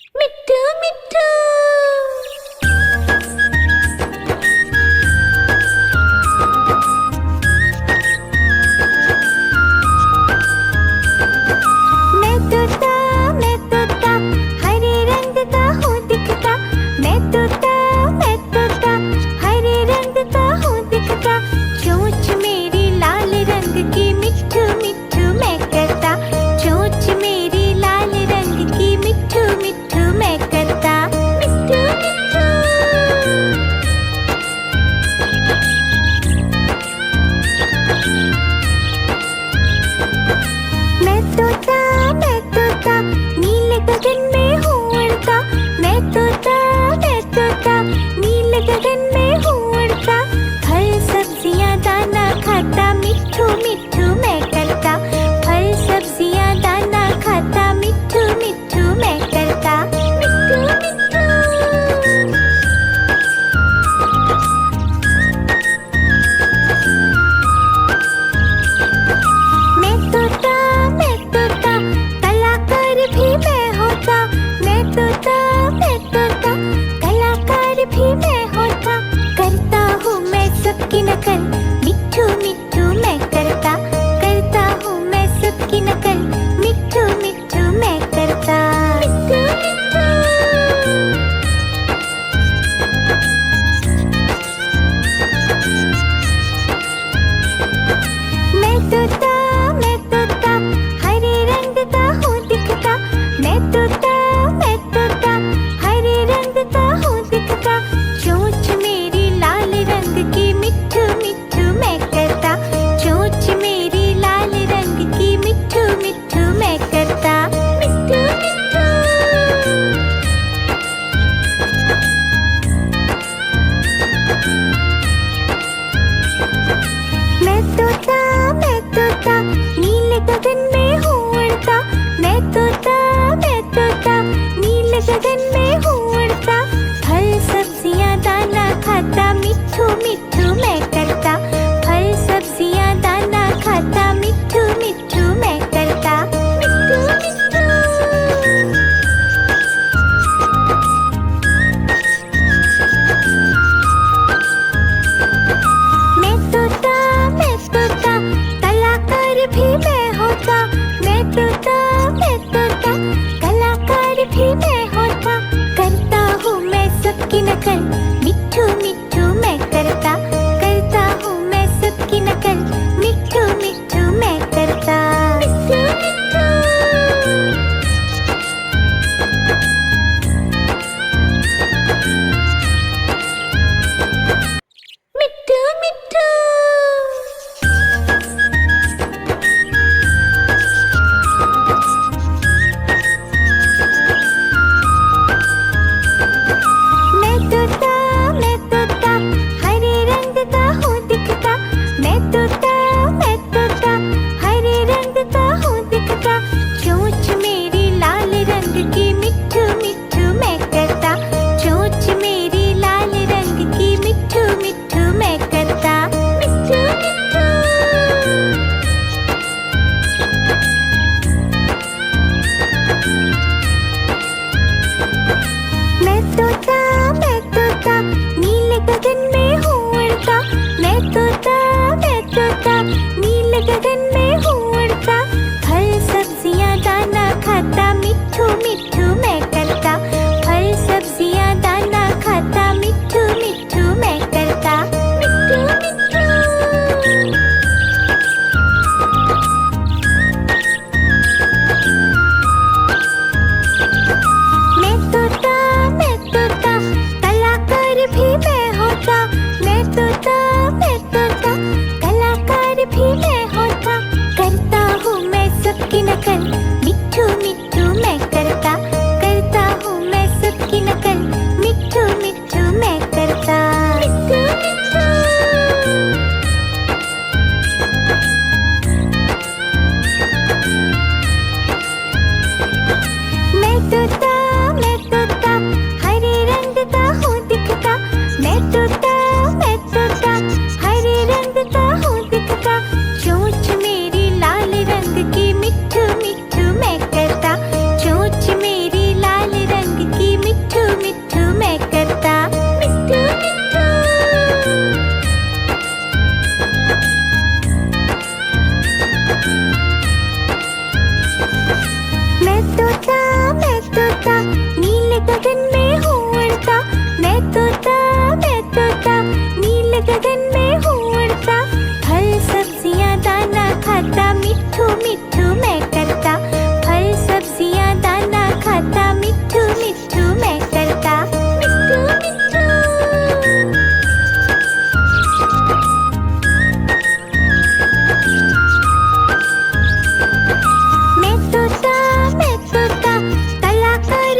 मिट्ठू मिट्ठू। मैं तोता हरे रंग का हूँ दिखता। मैं तोता हरे रंग का हूँ दिखता। चोंच मेरी लाल रंग की मिट्ठू मिट्ठू मैं करता। चोंच मेरी लाल रंग की मिट्ठू मिट्ठू मैं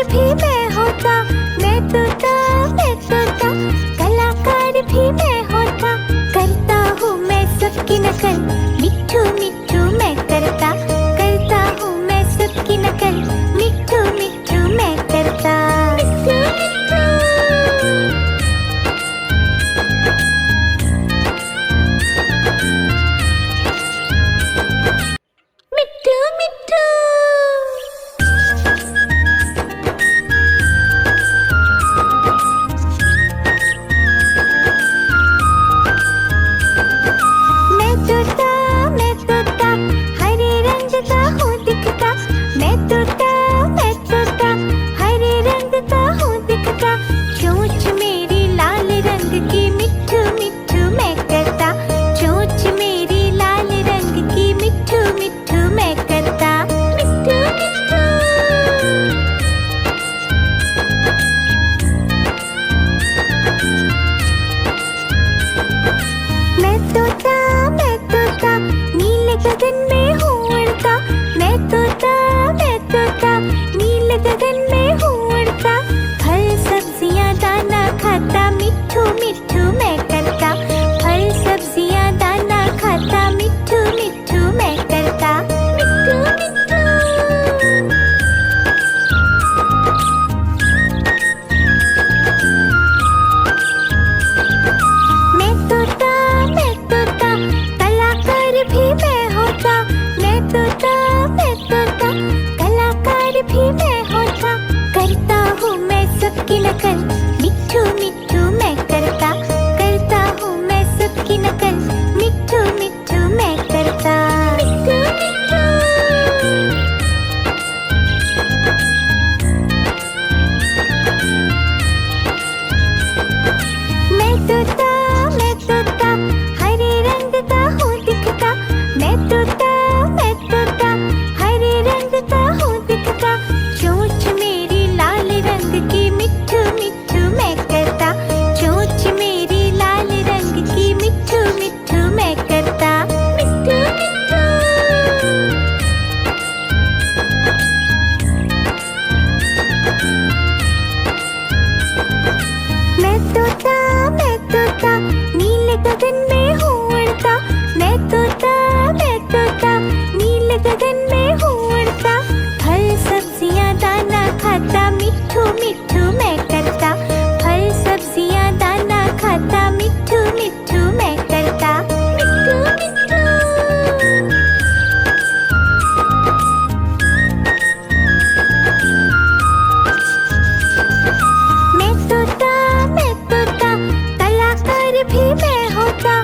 भी मैं होता, मैं तोता, मैं तोता, कलाकार भी मैं होता। करता हूँ मैं सबकी नकल, मिट्ठू मिट्ठू मैं करता। करता हूँ मैं सबकी नकल, मिट्ठू मिट्ठू मैं करता। मिट्ठू मिट्ठू मिट्ठू मिट्ठू। मैं तोता, हरे रंग का हूँ दिखता। मैं तोता, हरे रंग का हूँ दिखता। चोंच मेरी लाल रंग की, मिट्ठू मिट्ठू मैं करता। चोंच मेरी लाल रंग की, मिट्ठू मिट्ठू मैं करता। मिट्ठू मिट्ठू मैं तोता, नीले गगन में हूँ उड़ता। मैं तोता, नीले गगन में हूँ उड़ता। फल सब्जियाँ दाना खाता, मिट्ठू मिट्ठू मैं करता। फल सब्जियाँ दाना खाता, मिट्ठू मिट्ठू मैं करता। मिट्ठू मिट्ठू मैं तोता, कलाकार भी मैं होता। मैं तोता, कलाकार भी मैं होता। करता हूँ मैं सबकी नकल, मिट्ठू मिट्ठू मैं करता। करता हूँ मैं सबकी नकल, मिट्ठू मिट्ठू मैं करता। मिट्ठू मिट्ठू मैं तोता, हरे रंग का हूँ दिखता। मैं तोता, हरे रंग का हूँ दिखता। चोंच मेरी लाल रंग की, मिट्ठू मिट्ठू मैं करता। चोंच मेरी लाल रंग की, मिट्ठू मिट्ठू मैं करता। मिट्ठू मिट्ठू मैं तोता, नीले गगन में हूँ उड़ता। मैं तोता, नीले गगन में हूँ उड़ता। फल सब्जियाँ दाना खाता, मिट्ठू मिट्ठू मैं करता। फल सब्जियाँ दाना खाता, मिट्ठू मिट्ठू मैं करता। मिट्ठू मिट्ठू मैं तोता, कलाकार भी मैं होता।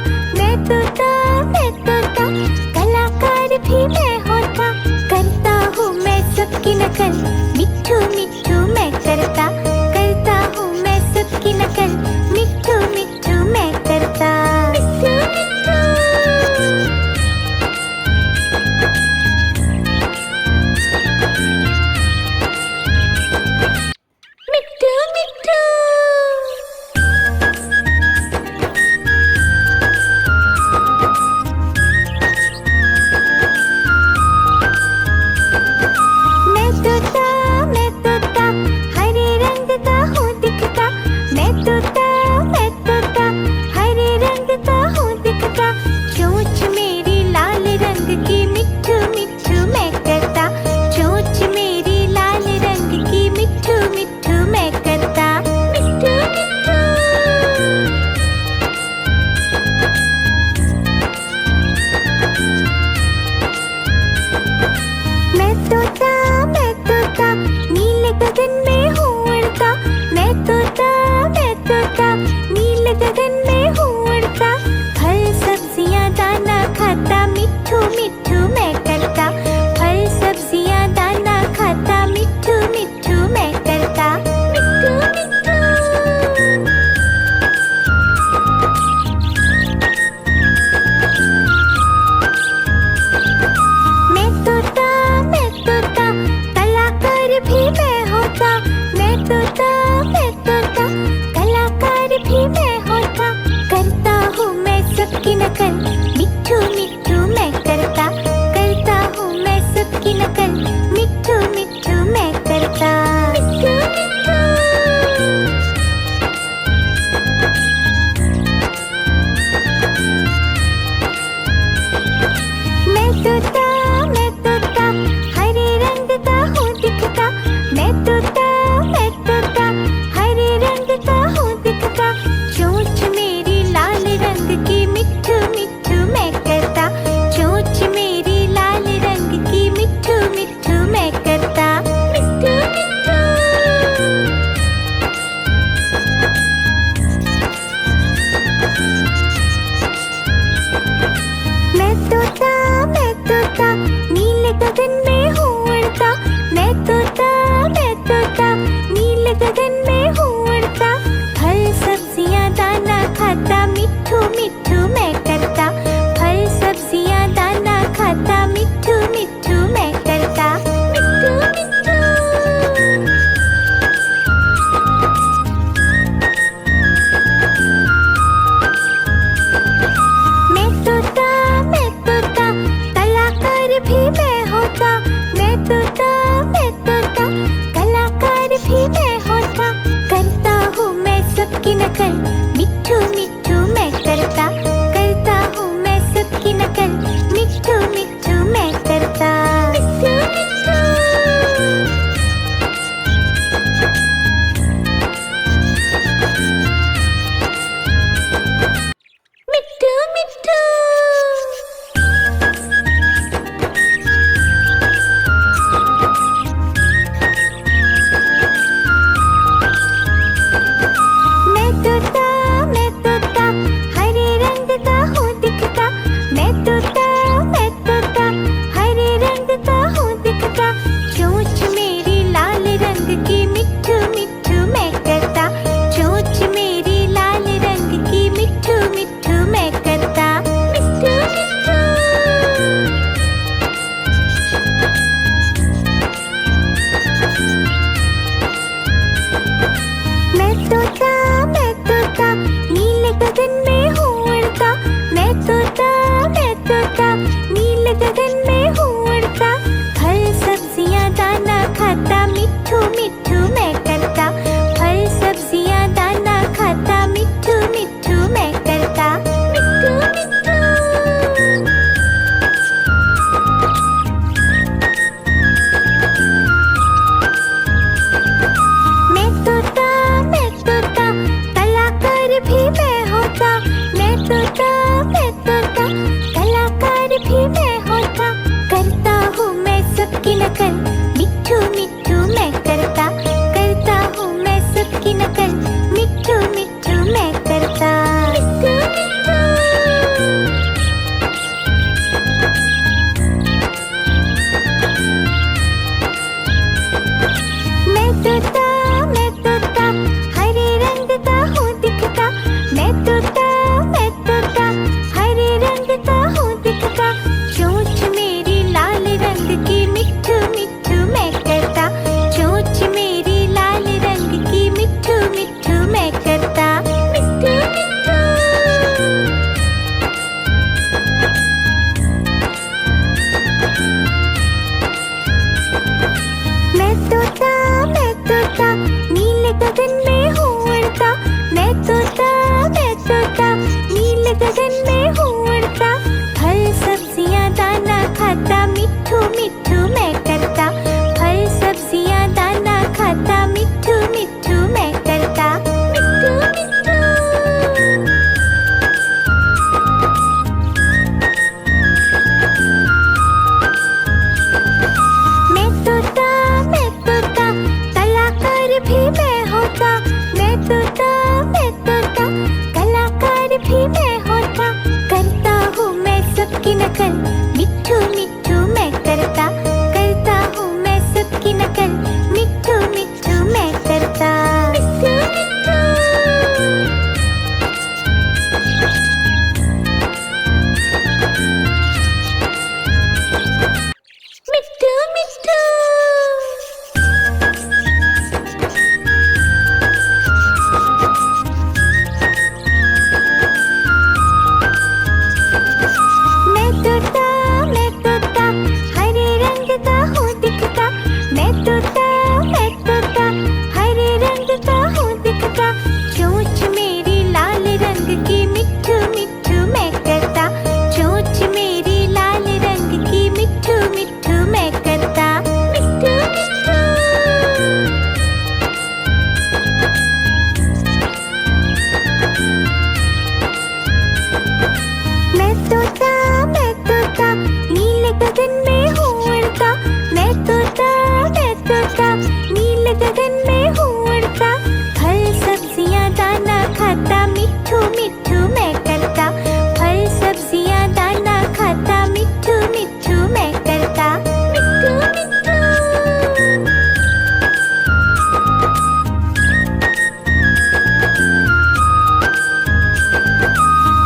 गगन में हूँ उड़ता, फल सब्जियाँ दाना खाता, मिट्ठू मिट्ठू मैं करता। फल सब्जियाँ दाना खाता, मिट्ठू मिट्ठू मैं करता। मिट्ठू मिट्ठू।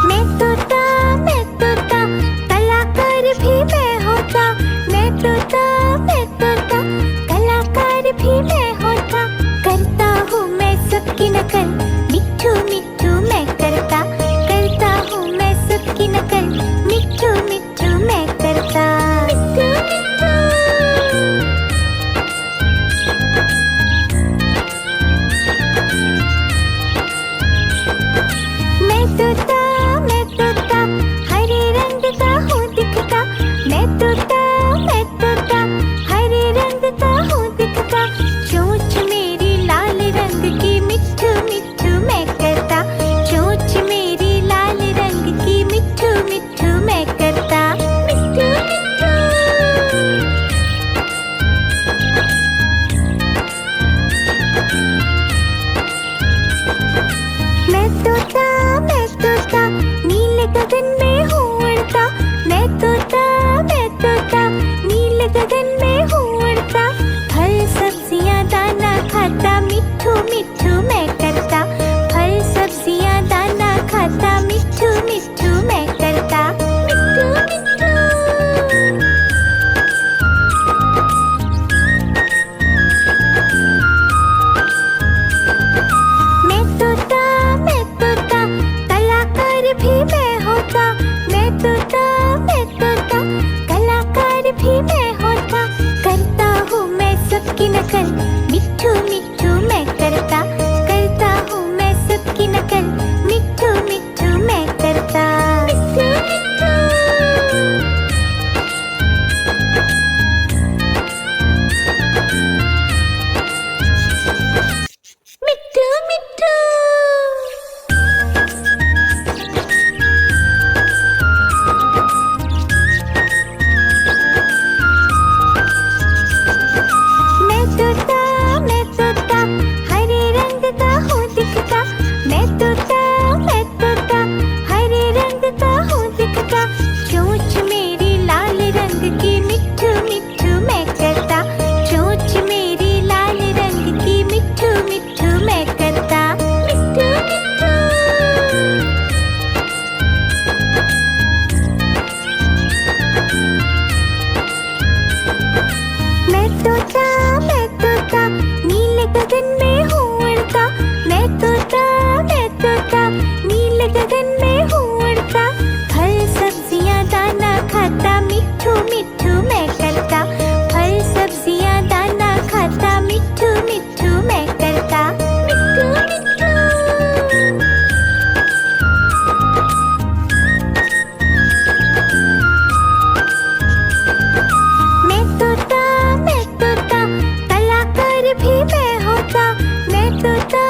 मैं तोता कलाकार भी मैं होता। मैं तोता कलाकार भी मैं होता। करता हूँ मैं सबकी नकल, मिट्ठू मिट्ठू मैं करता। करता हूँ मैं सबकी नकल, मिट्ठू मिट्ठू मैं करता। मिट्ठू मिट्ठू। मैं तोता हरे रंग का हूँ दिखता। मैं तोता हरे रंग का हूँ दिखता। चोंच मेरी लाल रंग की, मिट्ठू मिट्ठू मैं करता। चोंच मेरी लाल रंग की, मिट्ठू मिट्ठू मैं करता। मिट्ठू मिट्ठू। मैं तोता नीले गगन में हूँ उड़ता। मैं तोता नीले गगन में हूँ उड़ता। फल सब्जियाँ दाना खाता, मिट्ठू मिट्ठू मैं करता। फल सब्जियाँ दाना खाता, मिट्ठू मिट्ठू मैं करता। मिट्ठू मिट्ठू। मैं तोता कलाकार भी मैं होता। मैं तोता कलाकार भी मैं होता। करता हूँ मैं सबकी नकल, मिट्ठू मिट्ठू मैं करता। करता हूँ मैं सबकी नकल, मिट्ठू मिट्ठू मैं करता। मिट्ठू मिट्ठू। मिट्ठू मिट्ठू। मैं तोता हरे रंग का हूँ दिखता। मैं तोता हरे रंग का हूँ दिखता। चोंच मेरी लाल रंग की, मिट्ठू मिट्ठू मैं करता। चोंच मेरी लाल रंग की, मिट्ठू मिट्ठू मैं करता। मिट्ठू मिट्ठू। मैं तोता नीले गगन में हूँ उड़ता। मैं तोता नीले गगन में हूँ उड़ता। फल सब्जियाँ दाना खाता, मिट्ठू मिट्ठू मैं करता। फल सब्जियाँ दाना खाता, मिट्ठू मिट्ठू मैं करता। मिट्ठू मिट्ठू। मैं तोता कलाकार भी मैं होता। मैं तोता